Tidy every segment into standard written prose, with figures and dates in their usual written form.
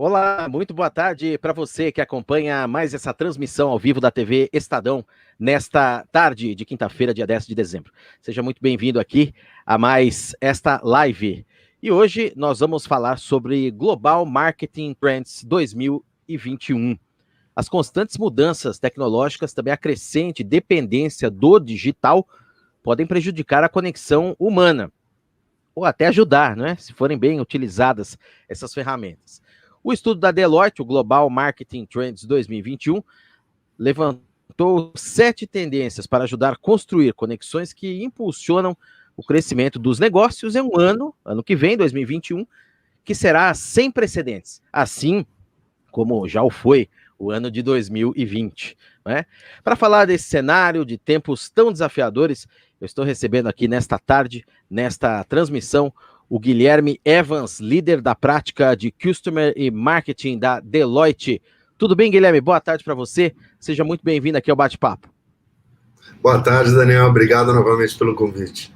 Olá, muito boa tarde para você que acompanha mais essa transmissão ao vivo da TV Estadão nesta tarde de quinta-feira, dia 10 de dezembro. Seja muito bem-vindo aqui a mais esta live. E hoje nós vamos falar sobre Global Marketing Trends 2021. As constantes mudanças tecnológicas, também a crescente dependência do digital, podem prejudicar a conexão humana, ou até ajudar, né, se forem bem utilizadas essas ferramentas. O estudo da Deloitte, o Global Marketing Trends 2021, levantou 7 tendências para ajudar a construir conexões que impulsionam o crescimento dos negócios em um ano que vem, 2021, que será sem precedentes, assim como já o foi o ano de 2020. Né? Para falar desse cenário de tempos tão desafiadores, eu estou recebendo aqui nesta tarde, nesta transmissão, o Guilherme Evans, líder da prática de Customer e Marketing da Deloitte. Tudo bem, Guilherme? Boa tarde para você. Seja muito bem-vindo aqui ao Bate-Papo. Boa tarde, Daniel. Obrigado novamente pelo convite.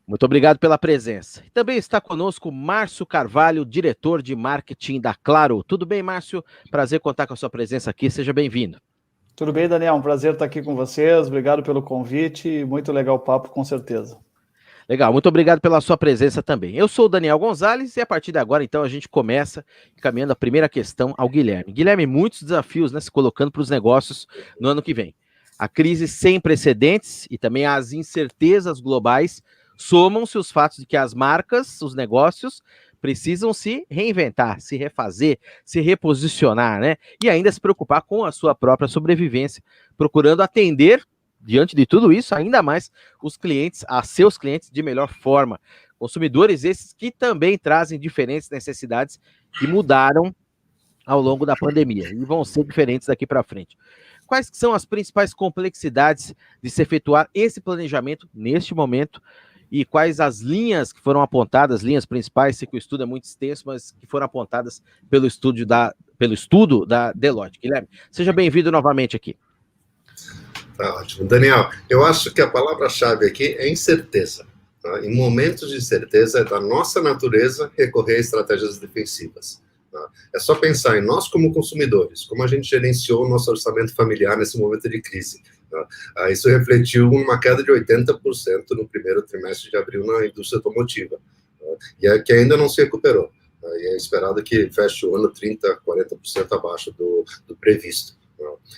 Muito obrigado pela presença. E também está conosco Márcio Carvalho, diretor de marketing da Claro. Tudo bem, Márcio? Prazer contar com a sua presença aqui. Seja bem-vindo. Tudo bem, Daniel? Um prazer estar aqui com vocês. Obrigado pelo convite. Muito legal o papo, com certeza. Legal, muito obrigado pela sua presença também. Eu sou o Daniel Gonzalez e a partir de agora, então, a gente começa encaminhando a primeira questão ao Guilherme. Guilherme, muitos desafios, né, se colocando para os negócios no ano que vem. A crise sem precedentes e também as incertezas globais somam-se os fatos de que as marcas, os negócios, precisam se reinventar, se refazer, se reposicionar, né? E ainda se preocupar com a sua própria sobrevivência, procurando atender, diante de tudo isso, ainda mais os clientes, a seus clientes de melhor forma. Consumidores esses que também trazem diferentes necessidades que mudaram ao longo da pandemia e vão ser diferentes daqui para frente. Quais são as principais complexidades de se efetuar esse planejamento neste momento e quais as linhas que foram apontadas, linhas principais, sei que o estudo é muito extenso, mas que foram apontadas pelo estudo da Deloitte. Guilherme, seja bem-vindo novamente aqui. Tá ótimo. Daniel, eu acho que a palavra-chave aqui é incerteza. Tá? Em momentos de incerteza, é da nossa natureza recorrer a estratégias defensivas. Tá? É só pensar em nós como consumidores, como a gente gerenciou o nosso orçamento familiar nesse momento de crise. Tá? Isso refletiu numa queda de 80% no primeiro trimestre de abril na indústria automotiva, tá? E é que ainda não se recuperou. Tá? E é esperado que feche o ano 30%, 40% abaixo do previsto.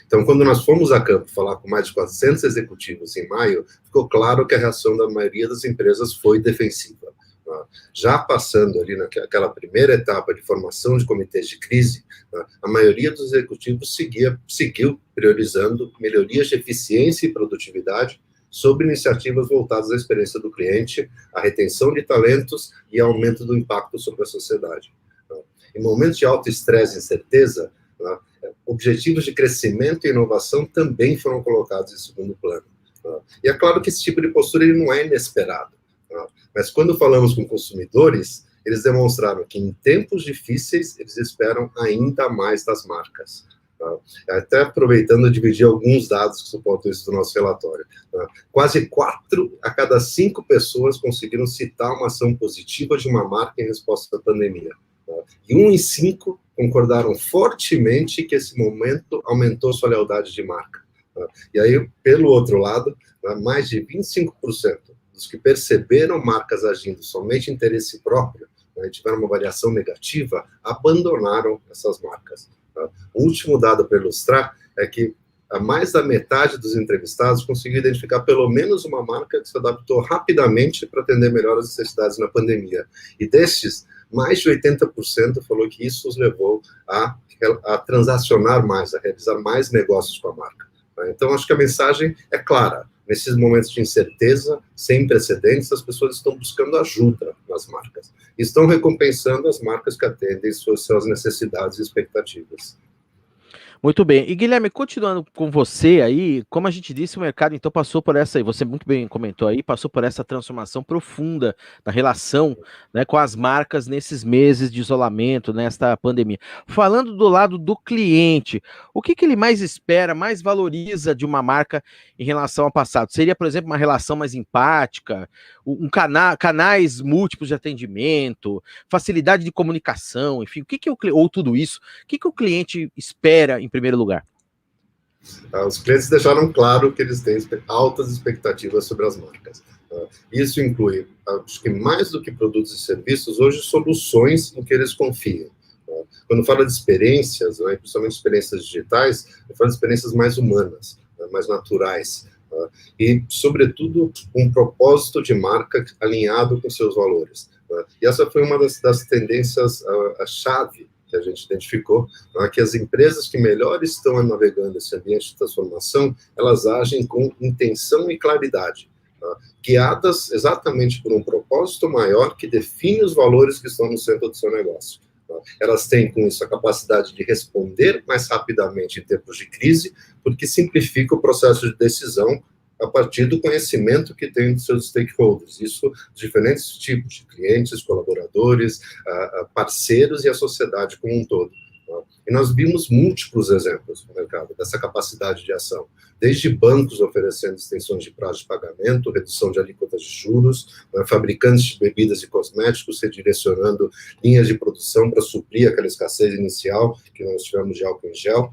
Então, quando nós fomos a campo falar com mais de 400 executivos em maio, ficou claro que a reação da maioria das empresas foi defensiva. Já passando ali naquela primeira etapa de formação de comitês de crise, a maioria dos executivos seguiu priorizando melhorias de eficiência e produtividade sobre iniciativas voltadas à experiência do cliente, à retenção de talentos e aumento do impacto sobre a sociedade. Em momentos de alto estresse e incerteza, objetivos de crescimento e inovação também foram colocados em segundo plano. E é claro que esse tipo de postura ele não é inesperado. Mas quando falamos com consumidores, eles demonstraram que em tempos difíceis, eles esperam ainda mais das marcas. Até aproveitando a dividir alguns dados que suportam isso do nosso relatório. Quase 4 a cada 5 pessoas conseguiram citar uma ação positiva de uma marca em resposta à pandemia. E 1 em 5 concordaram fortemente que esse momento aumentou sua lealdade de marca. E aí, pelo outro lado, mais de 25% dos que perceberam marcas agindo somente em interesse próprio, tiveram uma variação negativa, abandonaram essas marcas. O último dado para ilustrar é que mais da metade dos entrevistados conseguiu identificar pelo menos uma marca que se adaptou rapidamente para atender melhor as necessidades na pandemia. E destes, mais de 80% falou que isso os levou a transacionar mais, a realizar mais negócios com a marca. Então, acho que a mensagem é clara. Nesses momentos de incerteza, sem precedentes, as pessoas estão buscando ajuda nas marcas. E estão recompensando as marcas que atendem suas necessidades e expectativas. Muito bem. E Guilherme, continuando com você aí, como a gente disse, o mercado então passou por essa, e você muito bem comentou aí, passou por essa transformação profunda na relação, né, com as marcas nesses meses de isolamento, nesta pandemia. Falando do lado do cliente, o que ele mais espera, mais valoriza de uma marca em relação ao passado? Seria, por exemplo, uma relação mais empática, canais múltiplos de atendimento, facilidade de comunicação, enfim, ou tudo isso, o que o cliente espera em primeiro lugar? Os clientes deixaram claro que eles têm altas expectativas sobre as marcas. Isso inclui, acho que mais do que produtos e serviços, hoje soluções em que eles confiam. Quando fala de experiências, principalmente experiências digitais, eu falo de experiências mais humanas, mais naturais. E, sobretudo, um propósito de marca alinhado com seus valores. E essa foi uma das tendências, a chave que a gente identificou, que as empresas que melhor estão navegando esse ambiente de transformação, elas agem com intenção e claridade, guiadas exatamente por um propósito maior que define os valores que estão no centro do seu negócio. Elas têm, com isso, a capacidade de responder mais rapidamente em tempos de crise, porque simplifica o processo de decisão a partir do conhecimento que tem dos seus stakeholders. Isso, diferentes tipos de clientes, colaboradores, parceiros e a sociedade como um todo. E nós vimos múltiplos exemplos no mercado dessa capacidade de ação, desde bancos oferecendo extensões de prazo de pagamento, redução de alíquotas de juros, fabricantes de bebidas e cosméticos redirecionando linhas de produção para suprir aquela escassez inicial que nós tivemos de álcool em gel,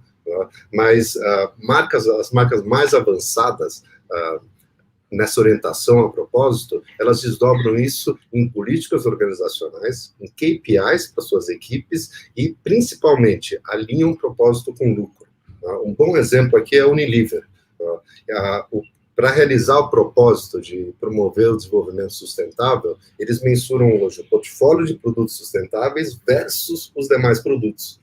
mas as marcas mais avançadas nessa orientação a propósito, elas desdobram isso em políticas organizacionais, em KPIs para suas equipes e, principalmente, alinham propósito com lucro. Um bom exemplo aqui é a Unilever. Para realizar o propósito de promover o desenvolvimento sustentável, eles mensuram hoje o portfólio de produtos sustentáveis versus os demais produtos.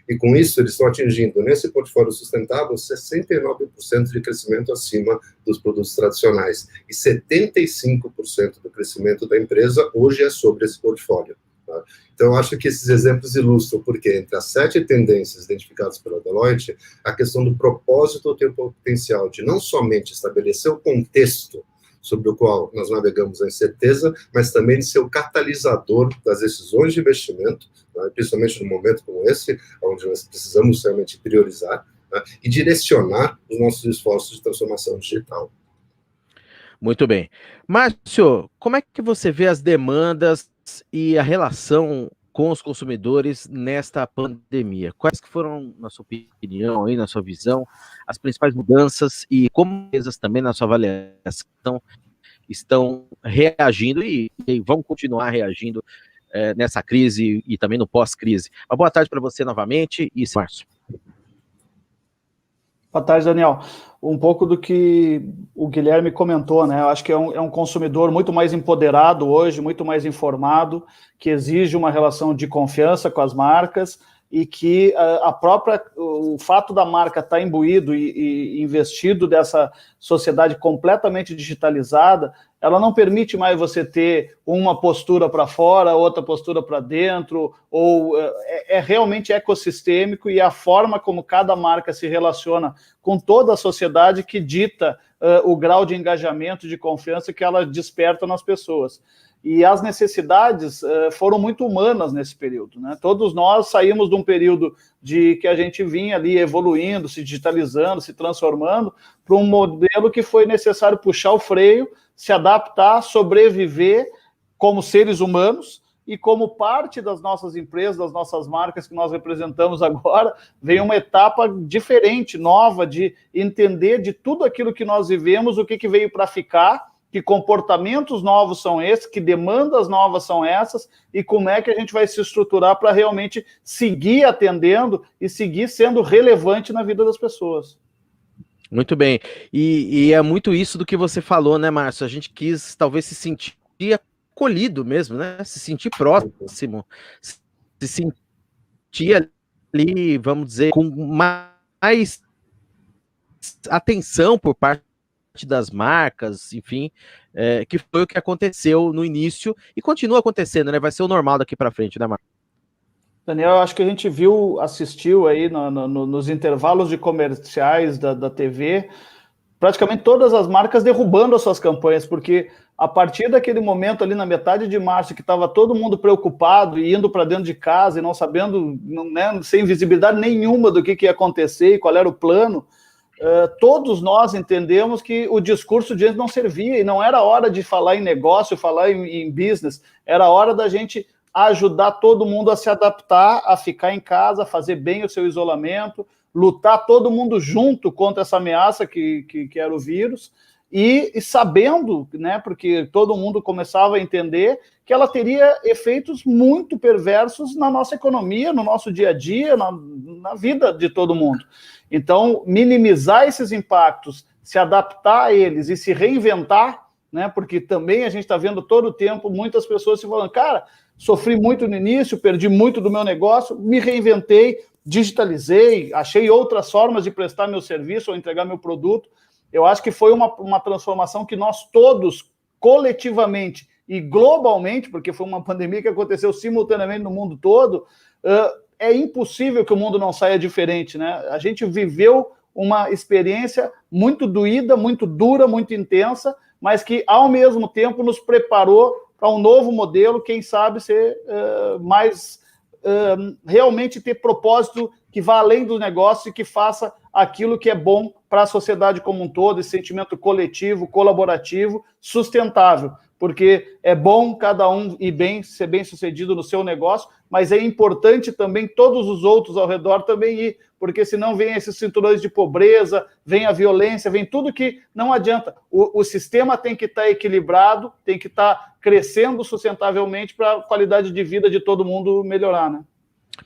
E com isso, eles estão atingindo, nesse portfólio sustentável, 69% de crescimento acima dos produtos tradicionais. E 75% do crescimento da empresa hoje é sobre esse portfólio. Então, eu acho que esses exemplos ilustram porque, entre as 7 tendências identificadas pela Deloitte, a questão do propósito tem o potencial de não somente estabelecer o contexto sobre o qual nós navegamos a incerteza, mas também de ser o catalisador das decisões de investimento, principalmente num momento como esse, onde nós precisamos realmente priorizar, e direcionar os nossos esforços de transformação digital. Muito bem. Márcio, como é que você vê as demandas e a relação com os consumidores nesta pandemia? Quais que foram, na sua opinião, aí, na sua visão, as principais mudanças e como as empresas também, na sua avaliação, estão reagindo e vão continuar reagindo nessa crise e também no pós-crise? Uma boa tarde para você novamente e Márcio. Boa tarde, Daniel. Um pouco do que o Guilherme comentou, né? Eu acho que é um consumidor muito mais empoderado hoje, muito mais informado, que exige uma relação de confiança com as marcas e que o fato da marca estar imbuído e investido dessa sociedade completamente digitalizada, ela não permite mais você ter uma postura para fora, outra postura para dentro, ou é realmente ecossistêmico e a forma como cada marca se relaciona com toda a sociedade que dita o grau de engajamento, de confiança que ela desperta nas pessoas. E as necessidades foram muito humanas nesse período, né? Todos nós saímos de um período de que a gente vinha ali evoluindo, se digitalizando, se transformando, para um modelo que foi necessário puxar o freio, se adaptar, sobreviver como seres humanos e como parte das nossas empresas, das nossas marcas que nós representamos agora, vem uma etapa diferente, nova, de entender de tudo aquilo que nós vivemos, o que veio para ficar, que comportamentos novos são esses, que demandas novas são essas, e como é que a gente vai se estruturar para realmente seguir atendendo e seguir sendo relevante na vida das pessoas. Muito bem. E é muito isso do que você falou, né, Márcio? A gente quis talvez se sentir acolhido mesmo, né? Se sentir próximo, se sentir ali, vamos dizer, com mais atenção por parte das marcas, enfim, que foi o que aconteceu no início e continua acontecendo, né? Vai ser o normal daqui para frente, né, Márcio? Daniel, eu acho que a gente assistiu aí nos intervalos de comerciais da TV, praticamente todas as marcas derrubando as suas campanhas, porque a partir daquele momento ali na metade de março, que estava todo mundo preocupado e indo para dentro de casa e não sabendo, né, sem visibilidade nenhuma do que ia acontecer e qual era o plano, todos nós entendemos que o discurso de antes não servia, e não era hora de falar em negócio, falar em business, era hora da gente ajudar todo mundo a se adaptar, a ficar em casa, a fazer bem o seu isolamento, lutar todo mundo junto contra essa ameaça que era o vírus, e sabendo, né, porque todo mundo começava a entender que ela teria efeitos muito perversos na nossa economia, no nosso dia a dia, na vida de todo mundo. Então, minimizar esses impactos, se adaptar a eles e se reinventar, né, porque também a gente está vendo todo o tempo muitas pessoas se falando, cara, sofri muito no início, perdi muito do meu negócio, me reinventei, digitalizei, achei outras formas de prestar meu serviço ou entregar meu produto. Eu acho que foi uma transformação que nós todos, coletivamente e globalmente, porque foi uma pandemia que aconteceu simultaneamente no mundo todo, é impossível que o mundo não saia diferente, né? A gente viveu uma experiência muito doída, muito dura, muito intensa, mas que, ao mesmo tempo, nos preparou para um novo modelo, quem sabe ser mais... realmente ter propósito que vá além do negócio e que faça aquilo que é bom para a sociedade como um todo, esse sentimento coletivo, colaborativo, sustentável, porque é bom cada um ser bem sucedido no seu negócio, mas é importante também todos os outros ao redor também ir, porque senão vem esses cinturões de pobreza, vem a violência, vem tudo que não adianta. O sistema tem que estar equilibrado, tem que estar crescendo sustentavelmente para a qualidade de vida de todo mundo melhorar, né?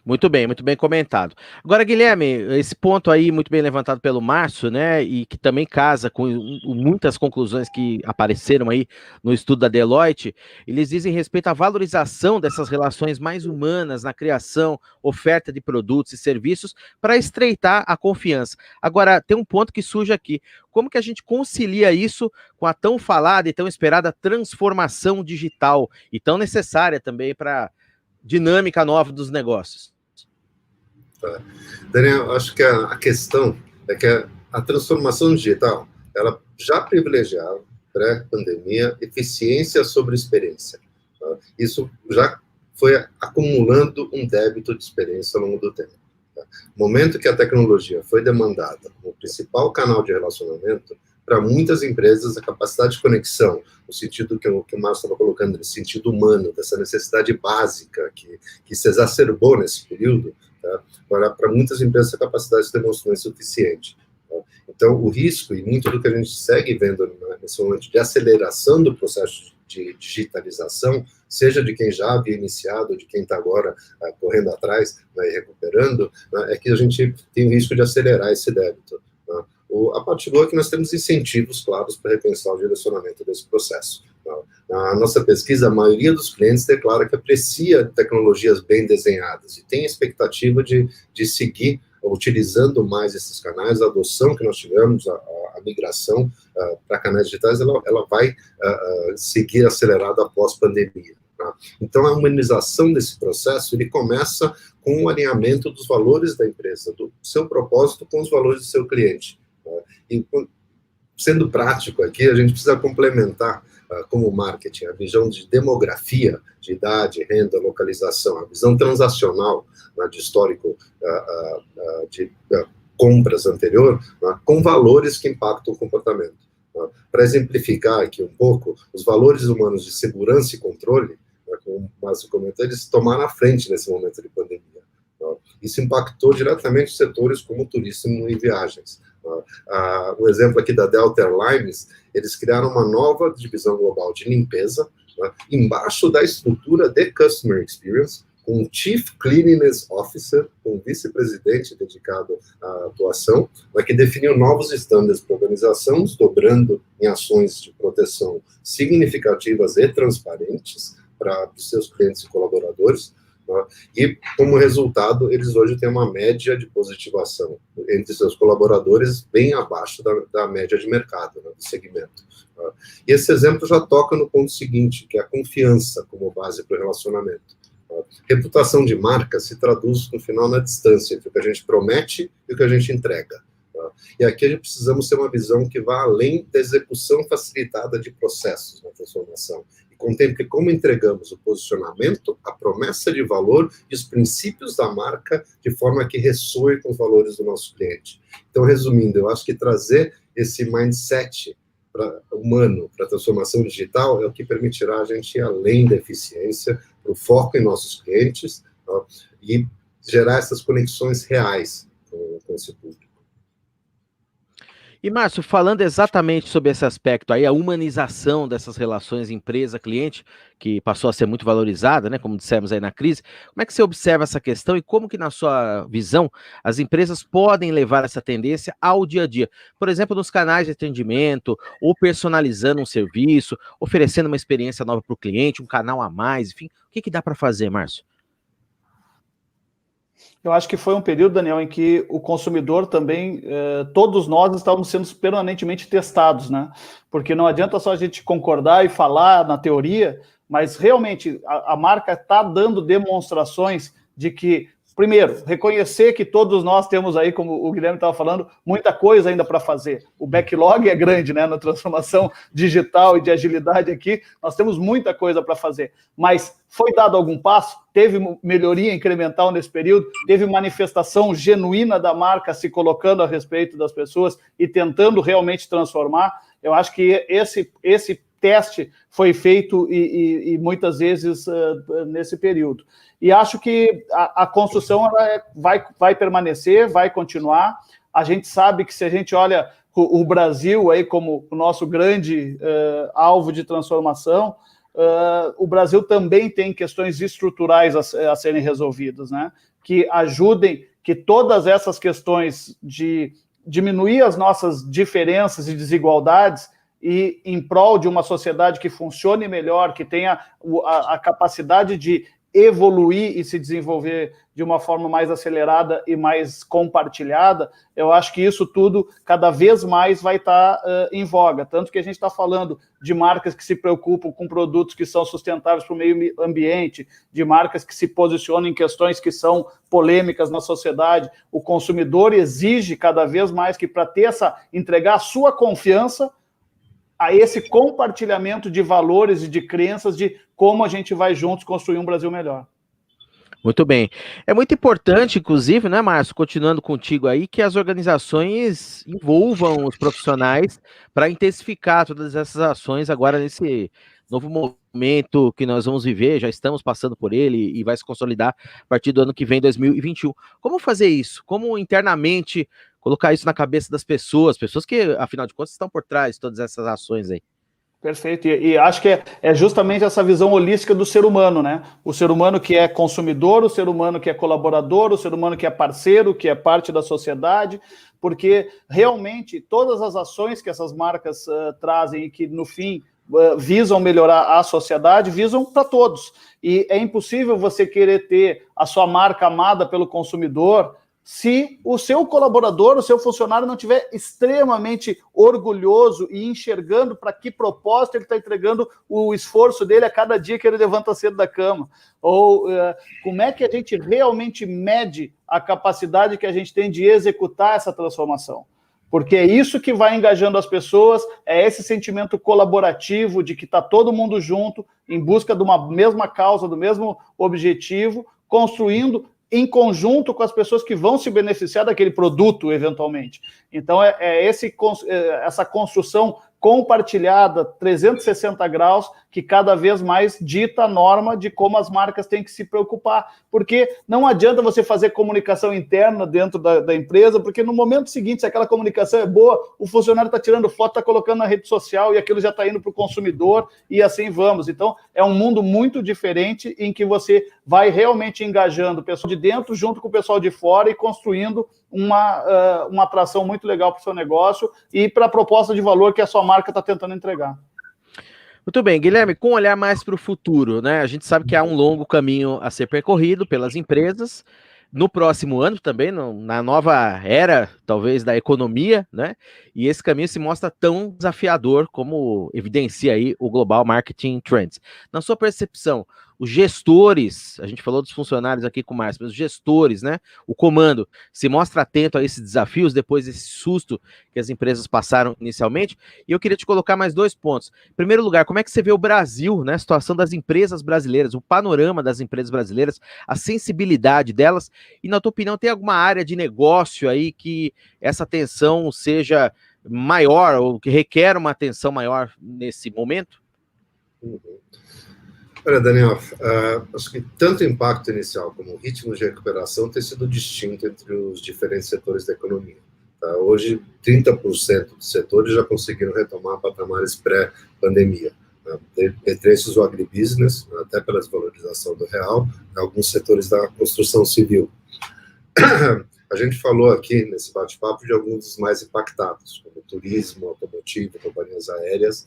Muito bem comentado. Agora, Guilherme, esse ponto aí muito bem levantado pelo Márcio, né, e que também casa com muitas conclusões que apareceram aí no estudo da Deloitte, eles dizem respeito à valorização dessas relações mais humanas na criação, oferta de produtos e serviços para estreitar a confiança. Agora, tem um ponto que surge aqui. Como que a gente concilia isso com a tão falada e tão esperada transformação digital e tão necessária também para dinâmica nova dos negócios? Daniel, acho que a questão é que a transformação digital, ela já privilegiava, pré-pandemia, eficiência sobre experiência. Tá? Isso já foi acumulando um débito de experiência ao longo do tempo. Tá? No momento que a tecnologia foi demandada como principal canal de relacionamento, para muitas empresas, a capacidade de conexão, no sentido que o Márcio estava colocando, no sentido humano, dessa necessidade básica que se exacerbou nesse período, tá? Agora, para muitas empresas, a capacidade se demonstrou insuficiente. Tá? Então, o risco, e muito do que a gente segue vendo nesse momento de aceleração do processo de digitalização, seja de quem já havia iniciado, ou de quem está agora correndo atrás, né, e recuperando, né, é que a gente tem o risco de acelerar esse débito. Tá? A parte boa é que nós temos incentivos claros para repensar o direcionamento desse processo. Na nossa pesquisa, a maioria dos clientes declara que aprecia tecnologias bem desenhadas e tem a expectativa de seguir utilizando mais esses canais. A adoção que nós tivemos, a migração para canais digitais, ela vai seguir acelerada após pandemia. Tá? Então, a humanização desse processo, ele começa com o alinhamento dos valores da empresa, do seu propósito com os valores do seu cliente. E, sendo prático aqui, a gente precisa complementar, como marketing, a visão de demografia, de idade, renda, localização, a visão transacional, de histórico de compras anterior, com valores que impactam o comportamento. Para exemplificar aqui um pouco, os valores humanos de segurança e controle, como o Márcio comentou, eles tomaram a frente nesse momento de pandemia. Isso impactou diretamente setores como turismo e viagens. O exemplo aqui da Delta Airlines, eles criaram uma nova divisão global de limpeza, embaixo da estrutura de Customer Experience, com um Chief Cleanliness Officer, um vice-presidente dedicado à atuação, que definiu novos estándares para a organização, desdobrando em ações de proteção significativas e transparentes para os seus clientes e colaboradores. E, como resultado, eles hoje têm uma média de positivação entre seus colaboradores bem abaixo da média de mercado, do segmento. E esse exemplo já toca no ponto seguinte, que é a confiança como base para o relacionamento. Reputação de marca se traduz, no final, na distância entre o que a gente promete e o que a gente entrega. E aqui a gente precisamos ter uma visão que vá além da execução facilitada de processos na transformação e contemple como entregamos o posicionamento, a promessa de valor e os princípios da marca de forma que ressoe com os valores do nosso cliente. Então, resumindo, eu acho que trazer esse mindset humano para a transformação digital é o que permitirá a gente ir além da eficiência, para o foco em nossos clientes, e gerar essas conexões reais com esse público. E, Márcio, falando exatamente sobre esse aspecto aí, a humanização dessas relações empresa-cliente, que passou a ser muito valorizada, né, como dissemos aí na crise, como é que você observa essa questão e como que, na sua visão, as empresas podem levar essa tendência ao dia a dia? Por exemplo, nos canais de atendimento, ou personalizando um serviço, oferecendo uma experiência nova para o cliente, um canal a mais, enfim, o que dá para fazer, Márcio? Eu acho que foi um período, Daniel, em que o consumidor também, todos nós estávamos sendo permanentemente testados, né? Porque não adianta só a gente concordar e falar na teoria, mas realmente a marca está dando demonstrações de que, primeiro, reconhecer que todos nós temos aí, como o Guilherme estava falando, muita coisa ainda para fazer. O backlog é grande, né? Na transformação digital e de agilidade aqui, nós temos muita coisa para fazer. Mas foi dado algum passo? Teve melhoria incremental nesse período? Teve manifestação genuína da marca se colocando a respeito das pessoas e tentando realmente transformar? Eu acho que esse teste foi feito e muitas vezes nesse período. E acho que a construção ela vai permanecer, vai continuar. A gente sabe que se a gente olha o Brasil aí como o nosso grande alvo de transformação, o Brasil também tem questões estruturais a serem resolvidas, né? Que ajudem que todas essas questões de diminuir as nossas diferenças e desigualdades e em prol de uma sociedade que funcione melhor, que tenha a capacidade de evoluir e se desenvolver de uma forma mais acelerada e mais compartilhada, eu acho que isso tudo cada vez mais vai estar em voga. Tanto que a gente está falando de marcas que se preocupam com produtos que são sustentáveis para o meio ambiente, de marcas que se posicionam em questões que são polêmicas na sociedade. O consumidor exige cada vez mais que para ter entregar a sua confiança a esse compartilhamento de valores e de crenças de como a gente vai juntos construir um Brasil melhor. Muito bem. É muito importante, inclusive, né, Márcio, continuando contigo aí, que as organizações envolvam os profissionais para intensificar todas essas ações agora nesse novo momento que nós vamos viver, já estamos passando por ele e vai se consolidar a partir do ano que vem, 2021. Como fazer isso? Como internamente colocar isso na cabeça das pessoas que, afinal de contas, estão por trás de todas essas ações aí? Perfeito, e acho que é justamente essa visão holística do ser humano, né? O ser humano que é consumidor, o ser humano que é colaborador, o ser humano que é parceiro, que é parte da sociedade, porque realmente todas as ações que essas marcas trazem e que, no fim, visam melhorar a sociedade, visam para todos. E é impossível você querer ter a sua marca amada pelo consumidor se o seu colaborador, o seu funcionário não estiver extremamente orgulhoso e enxergando para que propósito ele está entregando o esforço dele a cada dia que ele levanta cedo da cama. Ou como é que a gente realmente mede a capacidade que a gente tem de executar essa transformação? Porque é isso que vai engajando as pessoas, é esse sentimento colaborativo de que está todo mundo junto, em busca de uma mesma causa, do mesmo objetivo, construindo em conjunto com as pessoas que vão se beneficiar daquele produto, eventualmente. Então, essa construção compartilhada, 360 graus, que cada vez mais dita a norma de como as marcas têm que se preocupar. Porque não adianta você fazer comunicação interna dentro da empresa, porque no momento seguinte, se aquela comunicação é boa, o funcionário está tirando foto, está colocando na rede social e aquilo já está indo para o consumidor e assim vamos. Então, é um mundo muito diferente em que você vai realmente engajando o pessoal de dentro junto com o pessoal de fora e construindo uma atração muito legal para o seu negócio e para a proposta de valor que a sua marca está tentando entregar. Muito bem, Guilherme, com um olhar mais para o futuro, né? A gente sabe que há um longo caminho a ser percorrido pelas empresas, no próximo ano também, na nova era, talvez, da economia, né? E esse caminho se mostra tão desafiador como evidencia aí o Global Marketing Trends. Na sua percepção, os gestores, a gente falou dos funcionários aqui com o Márcio, mas os gestores, né, o comando, se mostra atento a esses desafios depois desse susto que as empresas passaram inicialmente. E eu queria te colocar mais 2 pontos. Em primeiro lugar, como é que você vê o Brasil, né, a situação das empresas brasileiras, o panorama das empresas brasileiras, a sensibilidade delas, e na tua opinião, tem alguma área de negócio aí que essa atenção seja maior, ou que requer uma atenção maior nesse momento? Olha, Daniel, acho que tanto o impacto inicial como o ritmo de recuperação tem sido distinto entre os diferentes setores da economia. Tá? Hoje, 30% dos setores já conseguiram retomar patamares pré-pandemia. Tá? Entre esses, o agribusiness, até pela desvalorização do real, alguns setores da construção civil. A gente falou aqui, nesse bate-papo, de alguns dos mais impactados, como turismo, automotivo, companhias aéreas,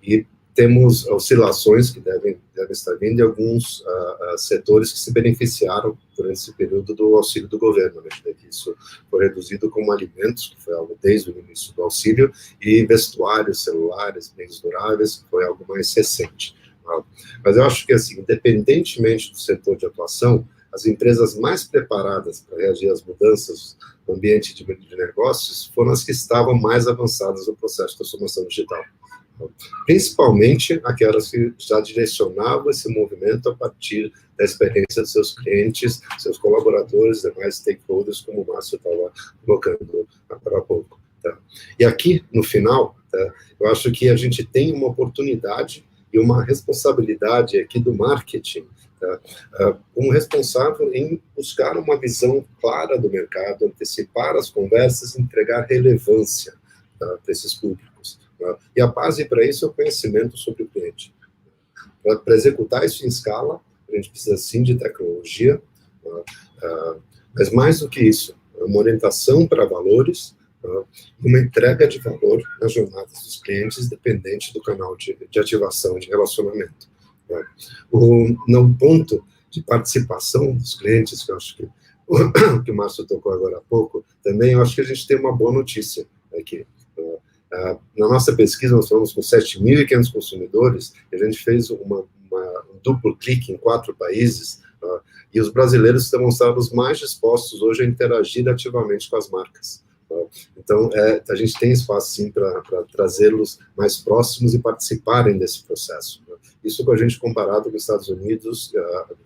e temos oscilações que devem estar vindo de alguns setores que se beneficiaram durante esse período do auxílio do governo, né? Que isso foi reduzido como alimentos, que foi algo desde o início do auxílio, e vestuários, celulares, bens duráveis, que foi algo mais recente. Mas eu acho que, assim, independentemente do setor de atuação, as empresas mais preparadas para reagir às mudanças no ambiente de negócios foram as que estavam mais avançadas no processo de transformação digital. Principalmente aquelas que já direcionavam esse movimento a partir da experiência de seus clientes, seus colaboradores, demais stakeholders, como o Márcio estava colocando agora há pouco. Tá? E aqui, no final, tá, eu acho que a gente tem uma oportunidade e uma responsabilidade aqui do marketing, tá, como responsável em buscar uma visão clara do mercado, antecipar as conversas, entregar relevância, tá, para esses públicos. E a base para isso é o conhecimento sobre o cliente. Para executar isso em escala, a gente precisa sim de tecnologia, mas mais do que isso, uma orientação para valores, uma entrega de valor nas jornadas dos clientes, dependente do canal de ativação de relacionamento. No ponto de participação dos clientes, que eu acho que o Márcio tocou agora há pouco, também eu acho que a gente tem uma boa notícia aqui. Na nossa pesquisa, nós falamos com 7.500 consumidores, e a gente fez um duplo clique em 4 países, e os brasileiros se demonstraram os mais dispostos hoje a interagir ativamente com as marcas. Então, a gente tem espaço, sim, para trazê-los mais próximos e participarem desse processo. Isso com a gente comparado com os Estados Unidos,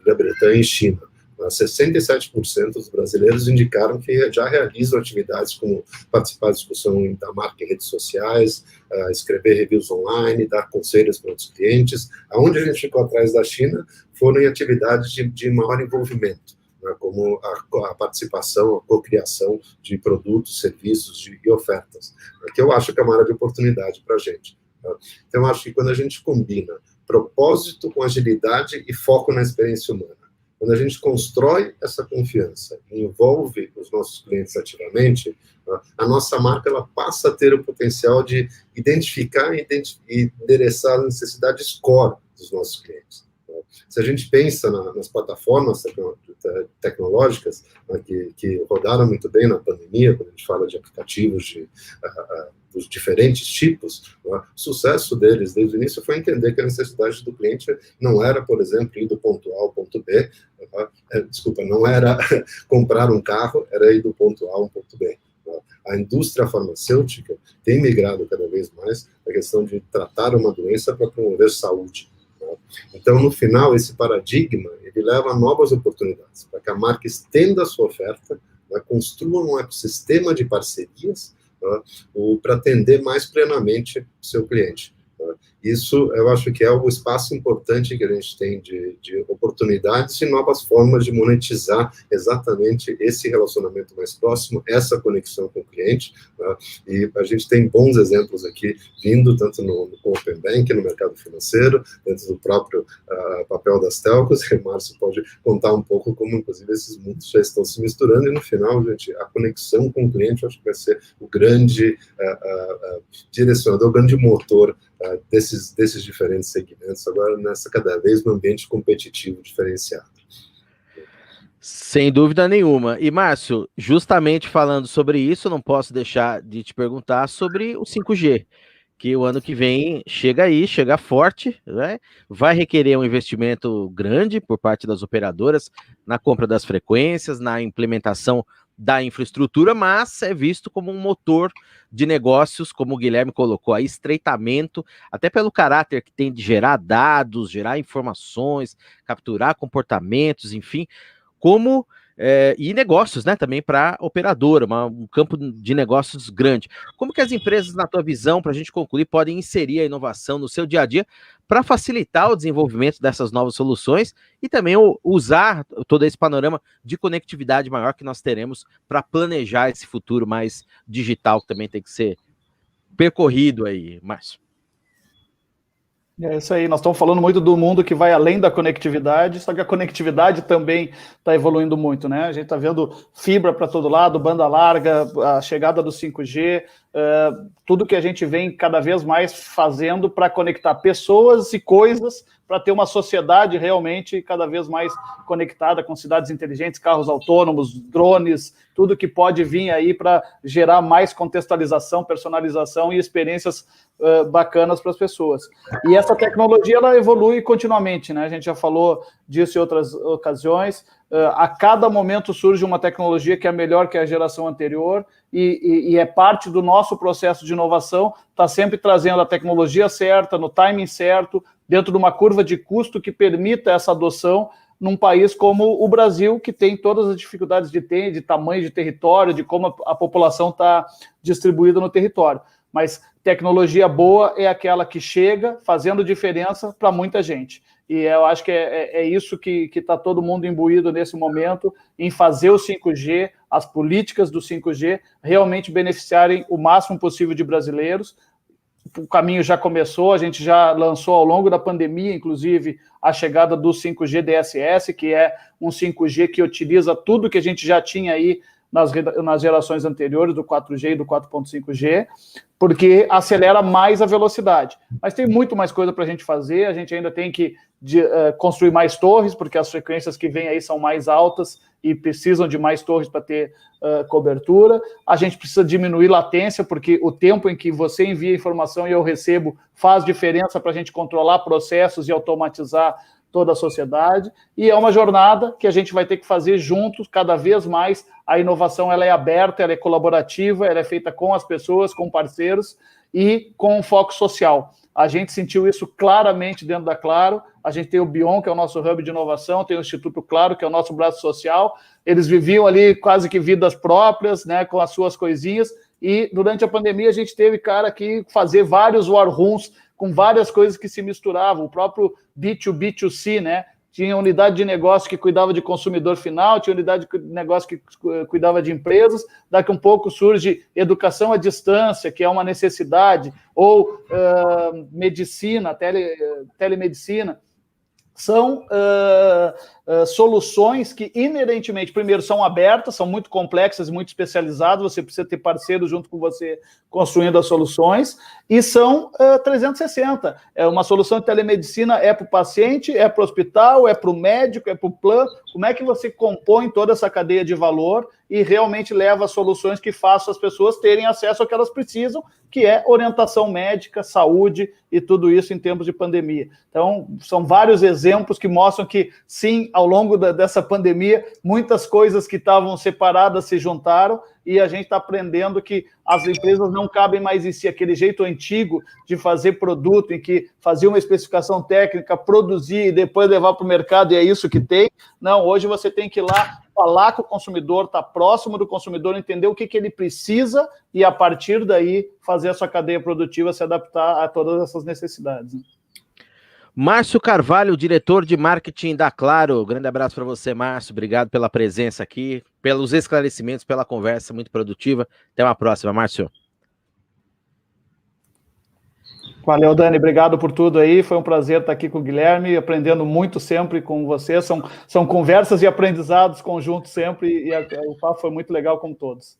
Grã-Bretanha e China. 67% dos brasileiros indicaram que já realizam atividades como participar da discussão da marca em redes sociais, escrever reviews online, dar conselhos para outros clientes. Aonde a gente ficou atrás da China foram em atividades de maior envolvimento, né, como a participação, a cocriação de produtos, serviços e ofertas, que eu acho que é uma área de oportunidade para a gente. Tá? Então, eu acho que quando a gente combina propósito com agilidade e foco na experiência humana, quando a gente constrói essa confiança e envolve os nossos clientes ativamente, a nossa marca ela passa a ter o potencial de identificar e endereçar as necessidades core dos nossos clientes. Se a gente pensa nas plataformas tecnológicas, que rodaram muito bem na pandemia, quando a gente fala de aplicativos dos diferentes tipos, o sucesso deles desde o início foi entender que a necessidade do cliente não era, por exemplo, ir do ponto A ao ponto B, não era comprar um carro, era ir do ponto A ao ponto B. A indústria farmacêutica tem migrado cada vez mais a questão de tratar uma doença para promover saúde. Então, no final, esse paradigma, ele leva a novas oportunidades, para que a marca estenda a sua oferta, construa um ecossistema de parcerias, para atender mais plenamente o seu cliente. Isso, eu acho que é o espaço importante que a gente tem de oportunidades e novas formas de monetizar exatamente esse relacionamento mais próximo, essa conexão com o cliente, e a gente tem bons exemplos aqui, vindo tanto no Open Bank, no mercado financeiro, dentro do próprio papel das telcos, e o Márcio pode contar um pouco como, inclusive, esses mundos já estão se misturando, e no final, gente, a conexão com o cliente, eu acho que vai ser o grande direcionador, o grande motor desses diferentes segmentos, agora nessa cada vez um ambiente competitivo diferenciado. Sem dúvida nenhuma. E, Márcio, justamente falando sobre isso, não posso deixar de te perguntar sobre o 5G, que o ano que vem chega aí, chega forte, né? Vai requerer um investimento grande por parte das operadoras na compra das frequências, na implementação da infraestrutura, mas é visto como um motor de negócios, como o Guilherme colocou aí, estreitamento, até pelo caráter que tem de gerar dados, gerar informações, capturar comportamentos, enfim, como e negócios, né, também para operadora, um campo de negócios grande. Como que as empresas, na tua visão, para a gente concluir, podem inserir a inovação no seu dia a dia para facilitar o desenvolvimento dessas novas soluções e também usar todo esse panorama de conectividade maior que nós teremos para planejar esse futuro mais digital que também tem que ser percorrido aí, Márcio? É isso aí, nós estamos falando muito do mundo que vai além da conectividade, só que a conectividade também está evoluindo muito, né? A gente está vendo fibra para todo lado, banda larga, a chegada do 5G, tudo que a gente vem cada vez mais fazendo para conectar pessoas e coisas, para ter uma sociedade realmente cada vez mais conectada com cidades inteligentes, carros autônomos, drones, tudo que pode vir aí para gerar mais contextualização, personalização e experiências bacanas para as pessoas. E essa tecnologia, ela evolui continuamente, né? A gente já falou disso em outras ocasiões. A cada momento surge uma tecnologia que é melhor que a geração anterior e é parte do nosso processo de inovação, está sempre trazendo a tecnologia certa, no timing certo, dentro de uma curva de custo que permita essa adoção num país como o Brasil, que tem todas as dificuldades de tamanho de território, de como a população está distribuída no território. Mas tecnologia boa é aquela que chega fazendo diferença para muita gente. E eu acho que é isso que está todo mundo imbuído nesse momento, em fazer o 5G, as políticas do 5G, realmente beneficiarem o máximo possível de brasileiros. O caminho já começou, a gente já lançou ao longo da pandemia, inclusive, a chegada do 5G DSS, que é um 5G que utiliza tudo que a gente já tinha aí nas gerações anteriores, do 4G e do 4.5G, porque acelera mais a velocidade. Mas tem muito mais coisa para a gente fazer, a gente ainda tem que construir mais torres, porque as frequências que vêm aí são mais altas e precisam de mais torres para ter cobertura. A gente precisa diminuir latência, porque o tempo em que você envia informação e eu recebo faz diferença para a gente controlar processos e automatizar toda a sociedade, e é uma jornada que a gente vai ter que fazer juntos, cada vez mais. A inovação, ela é aberta, ela é colaborativa, ela é feita com as pessoas, com parceiros e com um foco social. A gente sentiu isso claramente dentro da Claro. A gente tem o Bion, que é o nosso hub de inovação, tem o Instituto Claro, que é o nosso braço social. Eles viviam ali quase que vidas próprias, né, com as suas coisinhas, e durante a pandemia a gente teve, cara, que fazer vários war rooms com várias coisas que se misturavam, o próprio B2B2C, né? Tinha unidade de negócio que cuidava de consumidor final, tinha unidade de negócio que cuidava de empresas, daqui um pouco surge educação à distância, que é uma necessidade, ou medicina, telemedicina. São soluções que, inerentemente, primeiro, são abertas, são muito complexas e muito especializadas, você precisa ter parceiros junto com você construindo as soluções, e são 360. É uma solução de telemedicina, é para o paciente, é para o hospital, é para o médico, é para o plano. Como é que você compõe toda essa cadeia de valor e realmente leva soluções que façam as pessoas terem acesso ao que elas precisam, que é orientação médica, saúde e tudo isso em tempos de pandemia. Então, são vários exemplos que mostram que, sim, ao longo dessa pandemia, muitas coisas que estavam separadas se juntaram e a gente está aprendendo que as empresas não cabem mais em si, aquele jeito antigo de fazer produto, em que fazia uma especificação técnica, produzir e depois levar para o mercado, e é isso que tem. Não, hoje você tem que ir lá falar com o consumidor, estar próximo do consumidor, entender o que ele precisa e, a partir daí, fazer a sua cadeia produtiva se adaptar a todas essas necessidades. Márcio Carvalho, diretor de marketing da Claro. Grande abraço para você, Márcio. Obrigado pela presença aqui, pelos esclarecimentos, pela conversa muito produtiva. Até uma próxima, Márcio. Valeu, Dani. Obrigado por tudo aí. Foi um prazer estar aqui com o Guilherme, aprendendo muito sempre com você. São conversas e aprendizados conjuntos sempre, e o papo foi muito legal com todos.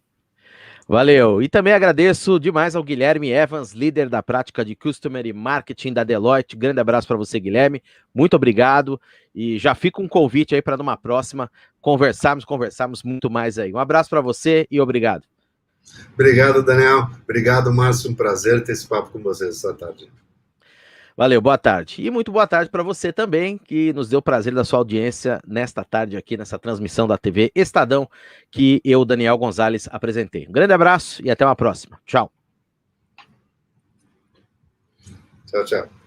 Valeu. E também agradeço demais ao Guilherme Evans, líder da prática de Customer e Marketing da Deloitte. Grande abraço para você, Guilherme. Muito obrigado. E já fica um convite aí para numa próxima conversarmos muito mais aí. Um abraço para você e obrigado. Obrigado, Daniel. Obrigado, Márcio. Um prazer ter esse papo com vocês essa tarde. Valeu, boa tarde. E muito boa tarde para você também, que nos deu o prazer da sua audiência nesta tarde aqui, nessa transmissão da TV Estadão, que eu, Daniel Gonzalez, apresentei. Um grande abraço e até uma próxima. Tchau. Tchau, tchau.